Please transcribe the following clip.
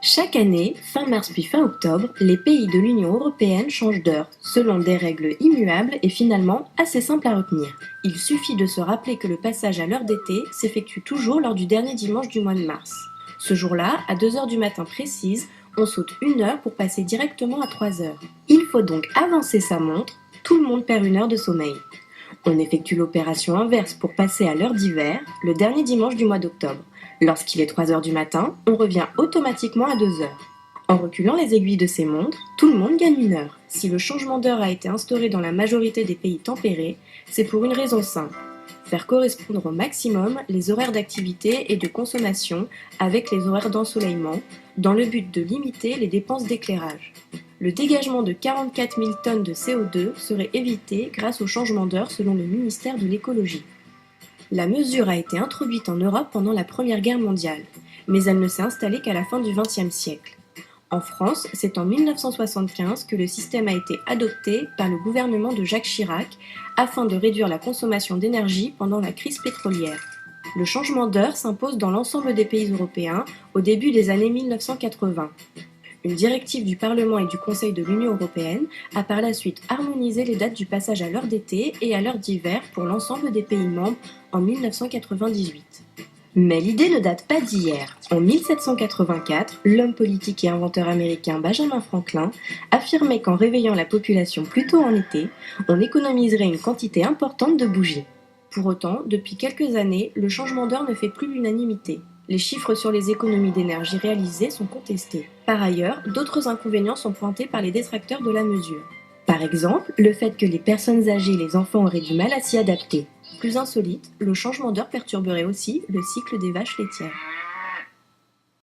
Chaque année, fin mars puis fin octobre, les pays de l'Union européenne changent d'heure, selon des règles immuables et finalement assez simples à retenir. Il suffit de se rappeler que le passage à l'heure d'été s'effectue toujours lors du dernier dimanche du mois de mars. Ce jour-là, à 2 heures du matin précise, on saute 1 heure pour passer directement à 3 heures. Il faut donc avancer sa montre, tout le monde perd 1 heure de sommeil. On effectue l'opération inverse pour passer à l'heure d'hiver, le dernier dimanche du mois d'octobre. Lorsqu'il est 3 heures du matin, on revient automatiquement à 2 heures. En reculant les aiguilles de ces montres, tout le monde gagne 1 heure. Si le changement d'heure a été instauré dans la majorité des pays tempérés, c'est pour une raison simple. Faire correspondre au maximum les horaires d'activité et de consommation avec les horaires d'ensoleillement, dans le but de limiter les dépenses d'éclairage. Le dégagement de 44 000 tonnes de CO2 serait évité grâce au changement d'heure selon le ministère de l'écologie. La mesure a été introduite en Europe pendant la Première Guerre mondiale, mais elle ne s'est installée qu'à la fin du XXe siècle. En France, c'est en 1975 que le système a été adopté par le gouvernement de Jacques Chirac afin de réduire la consommation d'énergie pendant la crise pétrolière. Le changement d'heure s'impose dans l'ensemble des pays européens au début des années 1980. Une directive du Parlement et du Conseil de l'Union européenne a par la suite harmonisé les dates du passage à l'heure d'été et à l'heure d'hiver pour l'ensemble des pays membres en 1998. Mais l'idée ne date pas d'hier. En 1784, l'homme politique et inventeur américain Benjamin Franklin affirmait qu'en réveillant la population plus tôt en été, on économiserait une quantité importante de bougies. Pour autant, depuis quelques années, le changement d'heure ne fait plus l'unanimité. Les chiffres sur les économies d'énergie réalisées sont contestés. Par ailleurs, d'autres inconvénients sont pointés par les détracteurs de la mesure. Par exemple, le fait que les personnes âgées et les enfants auraient du mal à s'y adapter. Plus insolite, le changement d'heure perturberait aussi le cycle des vaches laitières.